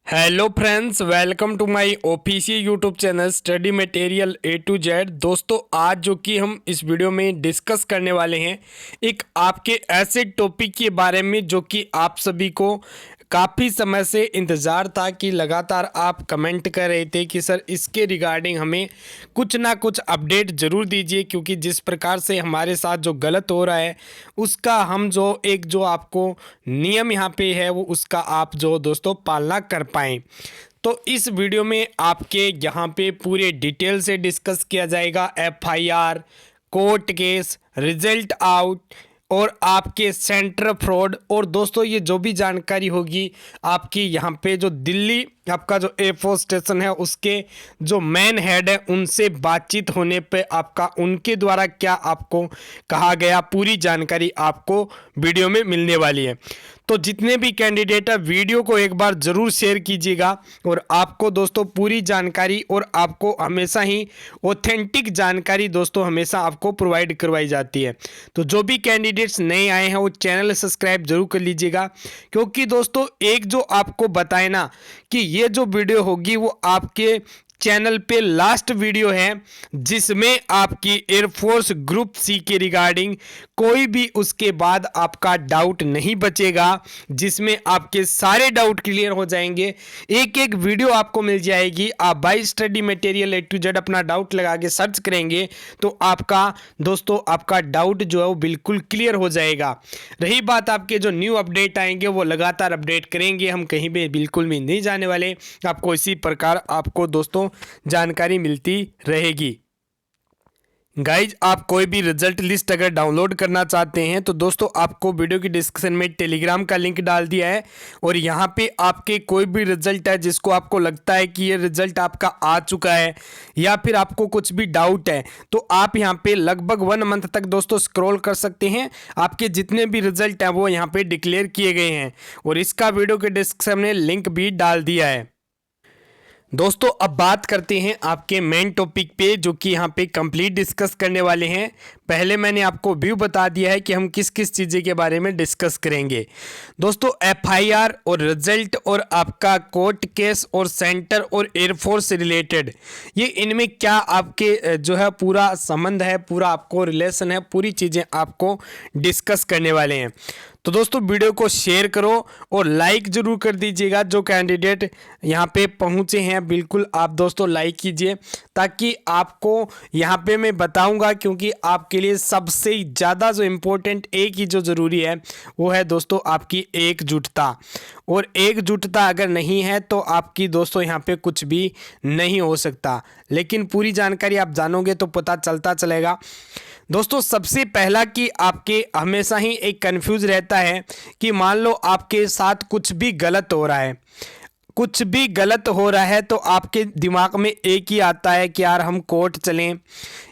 Hello friends, welcome to my official YouTube channel study material A to Z. दोस्तों, आज जो कि हम इस वीडियो में डिस्कस करने वाले हैं एक आपके ऐसे टॉपिक के बारे में जो कि आप सभी को काफ़ी समय से इंतज़ार था कि लगातार आप कमेंट कर रहे थे कि सर इसके रिगार्डिंग हमें कुछ ना कुछ अपडेट ज़रूर दीजिए, क्योंकि जिस प्रकार से हमारे साथ जो गलत हो रहा है उसका हम जो आपको नियम यहाँ पे है वो उसका आप जो दोस्तों पालना कर पाएँ। तो इस वीडियो में आपके यहाँ पे पूरे डिटेल से डिस्कस किया जाएगा FIR, court case, result out और आपके सेंटर फ्रॉड। और दोस्तों, ये जो भी जानकारी होगी आपकी यहाँ पे जो दिल्ली आपका जो एयरफोर्स स्टेशन है उसके जो मेन हेड है उनसे बातचीत होने पे आपका उनके द्वारा क्या आपको कहा गया, पूरी जानकारी आपको वीडियो में मिलने वाली है। तो जितने भी कैंडिडेट है वीडियो को एक बार ज़रूर शेयर कीजिएगा और आपको दोस्तों पूरी जानकारी और आपको हमेशा ही ऑथेंटिक जानकारी दोस्तों हमेशा आपको प्रोवाइड करवाई जाती है। तो जो भी कैंडिडेट्स नए आए हैं वो चैनल सब्सक्राइब जरूर कर लीजिएगा, क्योंकि दोस्तों एक जो आपको बताए ना कि ये जो वीडियो होगी वो आपके चैनल पे लास्ट वीडियो है जिसमें आपकी एयरफोर्स ग्रुप सी के रिगार्डिंग कोई भी उसके बाद आपका डाउट नहीं बचेगा, जिसमें आपके सारे डाउट क्लियर हो जाएंगे। एक एक वीडियो आपको मिल जाएगी। आप by study material A to Z अपना डाउट लगा के सर्च करेंगे तो आपका दोस्तों आपका डाउट जो है वो बिल्कुल क्लियर हो जाएगा। रही बात आपके जो न्यू अपडेट आएंगे वो लगातार अपडेट करेंगे, हम कहीं भी बिल्कुल भी नहीं जाने वाले। आपको इसी प्रकार आपको दोस्तों जानकारी मिलती रहेगी। गाइज, आप कोई भी रिजल्ट लिस्ट अगर डाउनलोड करना चाहते हैं तो दोस्तों आपको वीडियो की डिस्क्रिप्शन में टेलीग्राम का लिंक डाल दिया है, और यहाँ पे आपके कोई भी रिजल्ट है जिसको आपको लगता है कि ये रिजल्ट आपका आ चुका है या फिर आपको कुछ भी डाउट है तो आप यहाँ पे लगभग 1 मंथ तक दोस्तों स्क्रॉल कर सकते हैं। आपके जितने भी रिजल्ट हैं वो यहाँ पे डिक्लेयर किए गए हैं, और इसका वीडियो के डिस्क्रिप्शन में लिंक भी डाल दिया है। दोस्तों, अब बात करते हैं आपके मेन टॉपिक पे जो कि यहाँ पे कंप्लीट डिस्कस करने वाले हैं। पहले मैंने आपको व्यू बता दिया है कि हम किस किस चीज़ें के बारे में डिस्कस करेंगे। दोस्तों, एफआईआर और रिजल्ट और आपका कोर्ट केस और सेंटर और एयरफोर्स से रिलेटेड ये इनमें क्या आपके जो है पूरा संबंध है, पूरा आपको रिलेशन है, पूरी चीज़ें आपको डिस्कस करने वाले हैं। तो दोस्तों वीडियो को शेयर करो और लाइक ज़रूर कर दीजिएगा। जो कैंडिडेट यहाँ पे पहुँचे हैं बिल्कुल आप दोस्तों लाइक कीजिए, ताकि आपको यहाँ पे मैं बताऊँगा, क्योंकि आपके लिए सबसे ज़्यादा जो इम्पोर्टेंट एक ही जो ज़रूरी है वो है दोस्तों आपकी एकजुटता। और एकजुटता अगर नहीं है तो आपकी दोस्तों यहाँ पे कुछ भी नहीं हो सकता। लेकिन पूरी जानकारी आप जानोगे तो पता चलता चलेगा। दोस्तों, सबसे पहला कि आपके हमेशा ही एक कंफ्यूज रहता है कि मान लो आपके साथ कुछ भी गलत हो रहा है, कुछ भी गलत हो रहा है तो आपके दिमाग में एक ही आता है कि यार हम कोर्ट चलें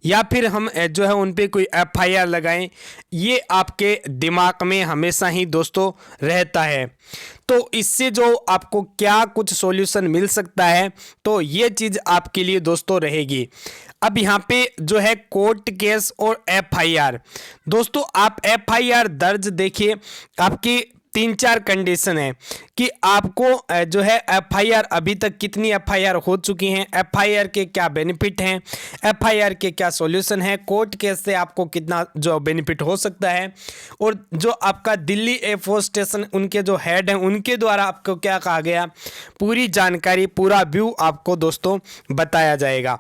या फिर हम जो है उन पे कोई एफआईआर लगाएं। ये आपके दिमाग में हमेशा ही दोस्तों रहता है। तो इससे जो आपको क्या कुछ सॉल्यूशन मिल सकता है तो ये चीज़ आपके लिए दोस्तों रहेगी। अब यहाँ पे जो है कोर्ट केस और एफआईआर, दोस्तों आप एफआईआर दर्ज देखिए, आपकी 3-4 कंडीशन है कि आपको जो है एफआईआर अभी तक कितनी एफआईआर हो चुकी हैं, एफआईआर के क्या बेनिफिट हैं, एफआईआर के क्या सॉल्यूशन है, कोर्ट केस से आपको कितना जो बेनिफिट हो सकता है, और जो आपका दिल्ली एयरफोर्स स्टेशन उनके जो हेड हैं उनके द्वारा आपको क्या कहा गया, पूरी जानकारी पूरा व्यू आपको दोस्तों बताया जाएगा।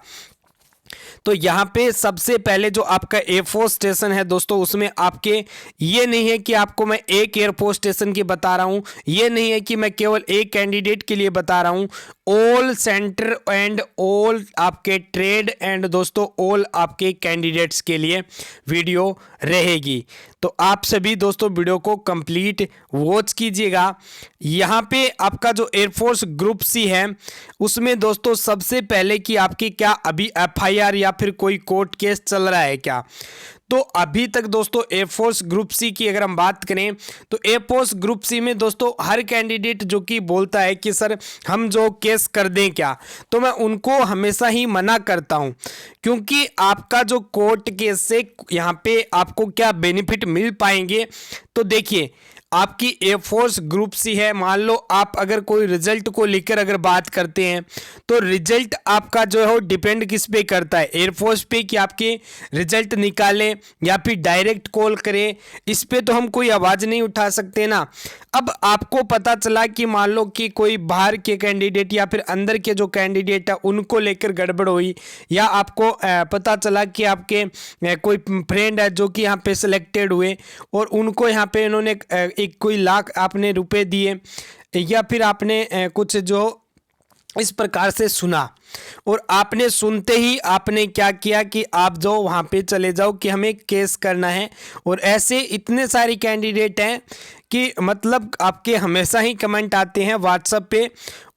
तो यहाँ पे सबसे पहले जो आपका एयरफोर्स स्टेशन है दोस्तों उसमें आपके ये नहीं है कि आपको मैं एक एयरफोर्स स्टेशन की बता रहा हूँ, ये नहीं है कि मैं केवल एक कैंडिडेट के लिए बता रहा हूँ। ऑल सेंटर एंड ऑल आपके ट्रेड एंड दोस्तों ऑल आपके कैंडिडेट्स के लिए वीडियो रहेगी। तो आप सभी दोस्तों वीडियो को कंप्लीट वॉच कीजिएगा। यहाँ पे आपका जो एयरफोर्स ग्रुप सी है उसमें दोस्तों सबसे पहले कि आपकी क्या अभी एफआईआर या फिर कोई कोर्ट केस चल रहा है क्या। तो अभी तक दोस्तों एयरफोर्स ग्रुप सी की अगर हम बात करें तो एयरफोर्स ग्रुप सी में दोस्तों हर कैंडिडेट जो कि बोलता है कि सर हम जो केस कर दें क्या, तो मैं उनको हमेशा ही मना करता हूं, क्योंकि आपका जो कोर्ट केस से यहाँ पे आपको क्या बेनिफिट मिल पाएंगे। तो देखिए आपकी एयरफोर्स ग्रुप सी है। मान लो आप अगर कोई रिजल्ट को लेकर अगर बात करते हैं तो रिजल्ट आपका जो है वो डिपेंड किस पे करता है, एयरफोर्स पे कि आपके रिजल्ट निकाले या फिर डायरेक्ट कॉल करें, इस पे तो हम कोई आवाज़ नहीं उठा सकते ना। अब आपको पता चला कि मान लो कि कोई बाहर के कैंडिडेट या फिर अंदर के जो कैंडिडेट है उनको लेकर गड़बड़ हुई, या आपको पता चला कि आपके कोई फ्रेंड है जो कि यहाँ पे सिलेक्टेड हुए और उनको यहाँ पे इन्होंने एक कोई लाख आपने रुपए दिए, या फिर आपने कुछ जो इस प्रकार से सुना और आपने सुनते ही आपने क्या किया कि आप जो वहाँ पे चले जाओ कि हमें केस करना है। और ऐसे इतने सारे कैंडिडेट हैं कि मतलब आपके हमेशा ही कमेंट आते हैं व्हाट्सएप पे।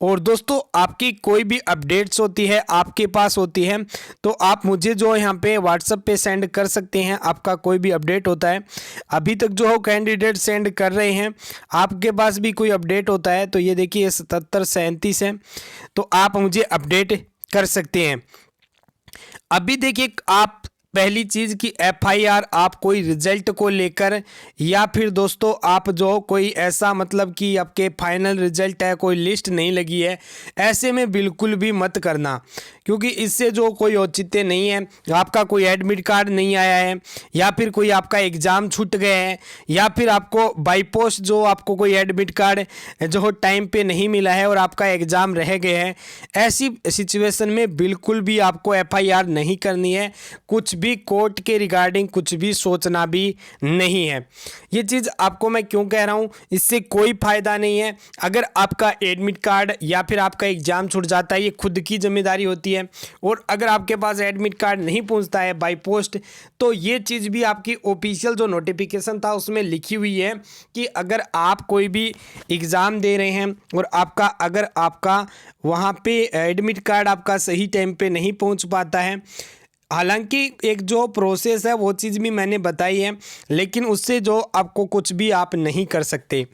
और दोस्तों आपकी कोई भी अपडेट्स होती है आपके पास होती है तो आप मुझे जो यहाँ पे व्हाट्सएप पे सेंड कर सकते हैं, आपका कोई भी अपडेट होता है। अभी तक जो कैंडिडेट सेंड कर रहे हैं आपके पास भी कोई अपडेट होता है तो ये देखिए 7737 है, तो आप मुझे अपडेट कर सकते हैं। अभी देखिए आप पहली चीज़ कि एफआईआर आप कोई रिजल्ट को लेकर या फिर दोस्तों आप जो कोई ऐसा मतलब कि आपके फाइनल रिजल्ट है कोई लिस्ट नहीं लगी है, ऐसे में बिल्कुल भी मत करना, क्योंकि इससे जो कोई औचित्य नहीं है। आपका कोई एडमिट कार्ड नहीं आया है या फिर कोई आपका एग्ज़ाम छूट गए हैं या फिर आपको बाई पोस्ट जो आपको कोई एडमिट कार्ड जो टाइम पे नहीं मिला है और आपका एग्ज़ाम रह गए हैं, ऐसी सिचुएशन में बिल्कुल भी आपको एफआईआर नहीं करनी है। कुछ भी कोर्ट के रिगार्डिंग कुछ भी सोचना भी नहीं है। ये चीज़ आपको मैं क्यों कह रहा हूँ, इससे कोई फ़ायदा नहीं है। अगर आपका एडमिट कार्ड या फिर आपका एग्ज़ाम छूट जाता है ये खुद की जिम्मेदारी होती है, और अगर आपके पास एडमिट कार्ड नहीं पहुंचता है बाय पोस्ट तो ये चीज़ भी आपकी ऑफिशियल जो नोटिफिकेशन था उसमें लिखी हुई है कि अगर आप कोई भी एग्ज़ाम दे रहे हैं और अगर आपका वहाँ पे एडमिट कार्ड आपका सही टाइम पे नहीं पहुँच पाता है, हालांकि एक जो प्रोसेस है वो चीज़ भी मैंने बताई है, लेकिन उससे जो आपको कुछ भी आप नहीं कर सकते।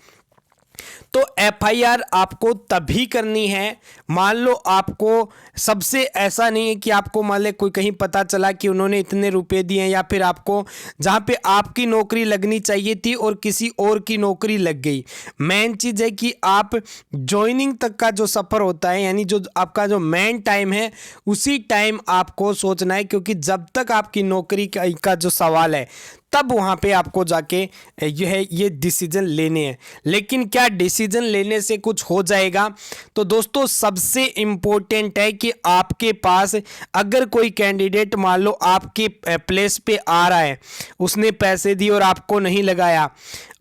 तो एफआईआर आपको तभी करनी है, मान लो आपको सबसे ऐसा नहीं है कि आपको मान ले कोई कहीं पता चला कि उन्होंने इतने रुपए दिए या फिर आपको जहाँ पे आपकी नौकरी लगनी चाहिए थी और किसी और की नौकरी लग गई। मेन चीज़ है कि आप ज्वाइनिंग तक का जो सफ़र होता है यानी जो आपका जो मेन टाइम है उसी टाइम आपको सोचना है, क्योंकि जब तक आपकी नौकरी का जो सवाल है तब वहाँ पे आपको जाके ये डिसीजन लेने हैं। लेकिन क्या डिसीजन लेने से कुछ हो जाएगा? तो दोस्तों सबसे इम्पोर्टेंट है कि आपके पास अगर कोई कैंडिडेट मान लो आपके प्लेस पे आ रहा है, उसने पैसे दिए और आपको नहीं लगाया,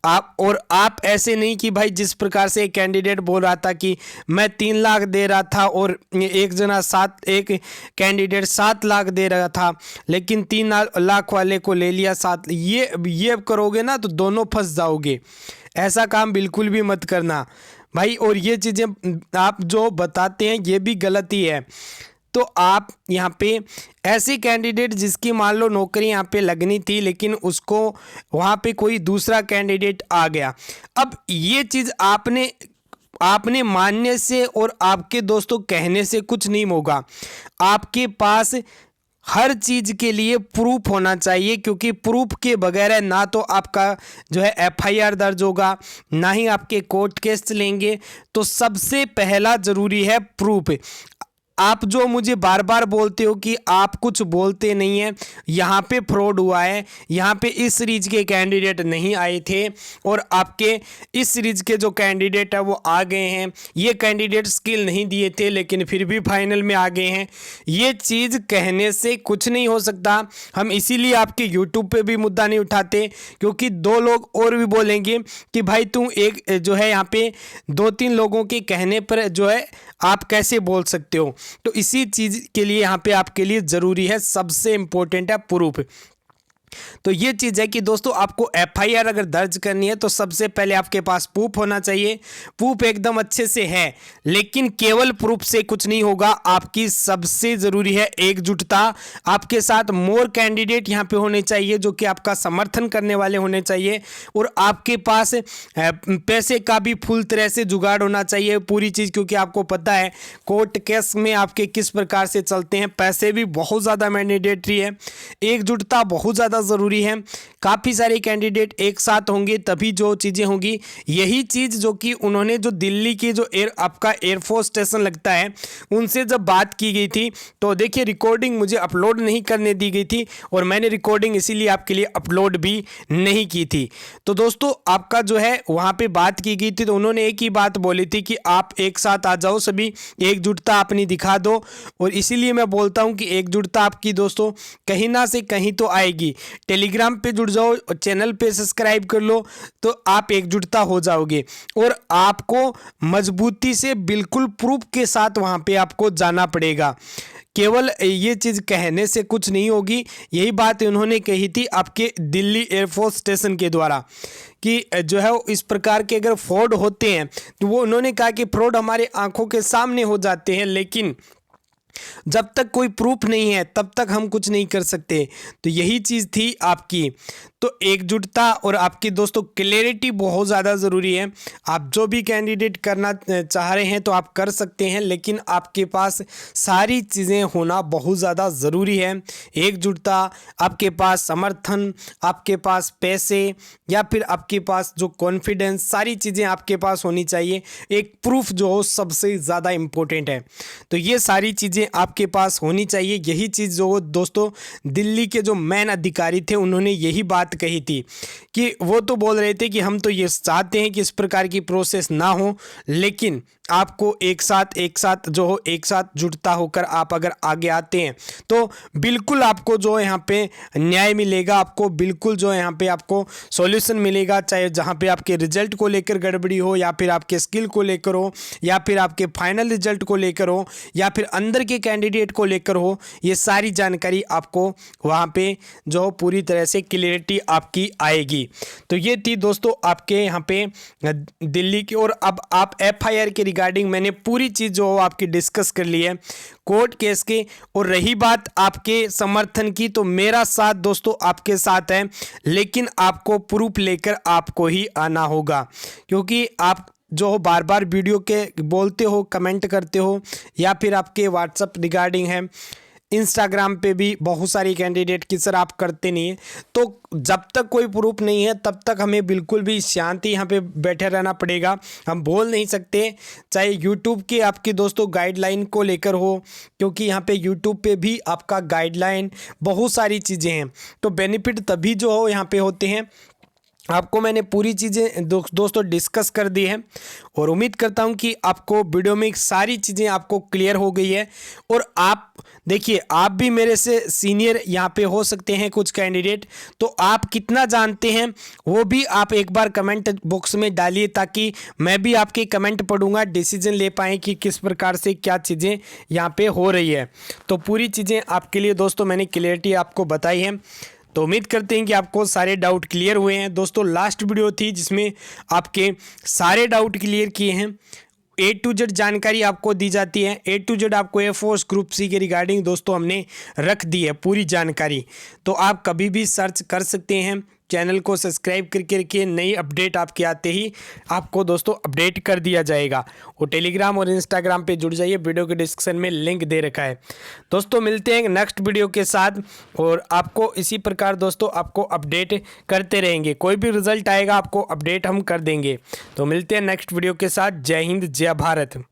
आप ऐसे नहीं कि भाई जिस प्रकार से एक कैंडिडेट बोल रहा था कि मैं 3 लाख दे रहा था और एक कैंडिडेट 7 लाख दे रहा था, लेकिन 3 लाख वाले को ले लिया 7। ये करोगे ना तो दोनों फंस जाओगे। ऐसा काम बिल्कुल भी मत करना भाई। और ये चीज़ें आप जो बताते हैं ये भी गलती है। तो आप यहाँ पे ऐसे कैंडिडेट जिसकी मान लो नौकरी यहाँ पे लगनी थी लेकिन उसको वहाँ पे कोई दूसरा कैंडिडेट आ गया, अब ये चीज़ आपने मानने से और आपके दोस्तों कहने से कुछ नहीं होगा। आपके पास हर चीज़ के लिए प्रूफ होना चाहिए, क्योंकि प्रूफ के बगैर ना तो आपका जो है एफआईआर दर्ज होगा ना ही आपके कोर्ट केस चलेंगे। तो सबसे पहला ज़रूरी है प्रूफ। आप जो मुझे बार बार बोलते हो कि आप कुछ बोलते नहीं हैं, यहाँ पे फ्रॉड हुआ है, यहाँ पे इस सीरीज के कैंडिडेट नहीं आए थे और आपके इस सीरीज के जो कैंडिडेट है वो आ गए हैं, ये कैंडिडेट स्किल नहीं दिए थे लेकिन फिर भी फाइनल में आ गए हैं, ये चीज़ कहने से कुछ नहीं हो सकता। हम इसीलिए आपके यूट्यूब पे भी मुद्दा नहीं उठाते, क्योंकि 2 लोग और भी बोलेंगे कि भाई तू एक जो है यहाँ पे 2-3 लोगों के कहने पर जो है आप कैसे बोल सकते हो। तो इसी चीज़ के लिए यहाँ पे आपके लिए ज़रूरी है, सबसे इम्पोर्टेंट है प्रूफ। तो ये चीज़ है कि दोस्तों आपको एफआईआर अगर दर्ज करनी है तो सबसे पहले आपके पास प्रूफ होना चाहिए। प्रूफ एकदम अच्छे से है, लेकिन केवल प्रूफ से कुछ नहीं होगा। आपकी सबसे ज़रूरी है एकजुटता। आपके साथ मोर कैंडिडेट यहाँ पे होने चाहिए जो कि आपका समर्थन करने वाले होने चाहिए, और आपके पास पैसे का भी फुल तरह से जुगाड़ होना चाहिए पूरी चीज़, क्योंकि आपको पता है कोर्ट केस में आपके किस प्रकार से चलते हैं। पैसे भी बहुत ज़्यादा मैंडेटरी है, एकजुटता बहुत ज़्यादा ज़्यादा ज़रूरी है। काफ़ी सारे कैंडिडेट एक साथ होंगे तभी जो चीज़ें होंगी। यही चीज़ जो कि उन्होंने जो दिल्ली की जो आपका एयरफोर्स स्टेशन लगता है उनसे जब बात की गई थी तो देखिए रिकॉर्डिंग मुझे अपलोड नहीं करने दी गई थी और मैंने रिकॉर्डिंग इसीलिए आपके लिए अपलोड भी नहीं की थी। तो दोस्तों आपका जो है वहाँ पे बात की गई थी तो उन्होंने एक ही बात बोली थी कि आप एक साथ आ जाओ, सभी एकजुटता अपनी दिखा दो। और इसीलिए मैं बोलता हूँ कि एकजुटता आपकी दोस्तों कहीं ना से कहीं तो आएगी। टेलीग्राम पे जुड़ जाओ और चैनल पे सब्सक्राइब कर लो तो आप एकजुटता हो जाओगे और आपको मजबूती से बिल्कुल प्रूफ के साथ वहाँ पे आपको जाना पड़ेगा। केवल ये चीज़ कहने से कुछ नहीं होगी। यही बात उन्होंने कही थी आपके दिल्ली एयरफोर्स स्टेशन के द्वारा कि जो है इस प्रकार के अगर फ्रॉड होते हैं तो वो उन्होंने कहा कि फ्रॉड हमारे आंखों के सामने हो जाते हैं, लेकिन जब तक कोई प्रूफ नहीं है तब तक हम कुछ नहीं कर सकते। तो यही चीज़ थी आपकी। तो एकजुटता और आपकी दोस्तों क्लैरिटी बहुत ज़्यादा ज़रूरी है। आप जो भी कैंडिडेट करना चाह रहे हैं तो आप कर सकते हैं, लेकिन आपके पास सारी चीज़ें होना बहुत ज़्यादा ज़रूरी है। एकजुटता, आपके पास समर्थन, आपके पास पैसे या फिर आपके पास जो कॉन्फिडेंस, सारी चीज़ें आपके पास होनी चाहिए। एक प्रूफ जो हो सबसे ज़्यादा इम्पोर्टेंट है। तो ये सारी चीज़ें आपके पास होनी चाहिए। यही चीज़ जो दोस्तों दिल्ली के जो मेन अधिकारी थे उन्होंने यही बात कही थी कि वो तो बोल रहे थे कि हम तो ये चाहते हैं कि इस प्रकार की प्रोसेस ना हो, लेकिन आपको एक साथ जो हो एक साथ जुटता होकर आप अगर आगे आते हैं तो बिल्कुल आपको जो यहाँ पे न्याय मिलेगा, आपको बिल्कुल जो यहाँ पे आपको सॉल्यूशन मिलेगा। चाहे जहाँ पे आपके रिजल्ट को लेकर गड़बड़ी हो या फिर आपके स्किल को लेकर हो या फिर आपके फाइनल रिजल्ट को लेकर हो या फिर अंदर के कैंडिडेट को लेकर हो, ये सारी जानकारी आपको वहाँ पे जो पूरी तरह से क्लियरिटी आपकी आएगी। तो ये थी दोस्तों आपके यहाँ पे दिल्ली की। और अब आप FIR के रिगार्डिंग मैंने पूरी चीज़ जो आपकी डिस्कस कर ली है कोर्ट केस के। और रही बात आपके समर्थन की, तो मेरा साथ दोस्तों आपके साथ है, लेकिन आपको प्रूफ लेकर आपको ही आना होगा, क्योंकि आप जो बार बार वीडियो के बोलते हो, कमेंट करते हो या फिर आपके व्हाट्सअप रिगार्डिंग है, इंस्टाग्राम पे भी बहुत सारी कैंडिडेट की सर आप करते नहीं हैं। तो जब तक कोई प्रूफ नहीं है तब तक हमें बिल्कुल भी शांति यहाँ पे बैठे रहना पड़ेगा। हम बोल नहीं सकते, चाहे यूट्यूब के आपकी दोस्तों गाइडलाइन को लेकर हो, क्योंकि यहाँ पे यूट्यूब पे भी आपका गाइडलाइन बहुत सारी चीज़ें हैं। तो बेनिफिट तभी जो हो यहाँ पे होते हैं। आपको मैंने पूरी चीज़ें दोस्तों डिस्कस कर दी है और उम्मीद करता हूं कि आपको वीडियो में सारी चीज़ें आपको क्लियर हो गई है। और आप देखिए, आप भी मेरे से सीनियर यहाँ पे हो सकते हैं कुछ कैंडिडेट, तो आप कितना जानते हैं वो भी आप एक बार कमेंट बॉक्स में डालिए, ताकि मैं भी आपके कमेंट पढ़ूंगा, डिसीजन ले पाएँ कि किस प्रकार से क्या चीज़ें यहाँ पे हो रही है। तो पूरी चीज़ें आपके लिए दोस्तों मैंने क्लियरिटी आपको बताई है। तो उम्मीद करते हैं कि आपको सारे डाउट क्लियर हुए हैं। दोस्तों लास्ट वीडियो थी जिसमें आपके सारे डाउट क्लियर किए हैं। A to Z जानकारी आपको दी जाती है। A to Z आपको एयरफोर्स ग्रुप C के रिगार्डिंग दोस्तों हमने रख दी है पूरी जानकारी। तो आप कभी भी सर्च कर सकते हैं। चैनल को सब्सक्राइब करके रखिए, नई अपडेट आपके आते ही आपको दोस्तों अपडेट कर दिया जाएगा। और टेलीग्राम और इंस्टाग्राम पे जुड़ जाइए, वीडियो के डिस्क्रिप्शन में लिंक दे रखा है। दोस्तों मिलते हैं नेक्स्ट वीडियो के साथ और आपको इसी प्रकार दोस्तों आपको अपडेट करते रहेंगे। कोई भी रिजल्ट आएगा आपको अपडेट हम कर देंगे। तो मिलते हैं नेक्स्ट वीडियो के साथ। जय हिंद, जय भारत।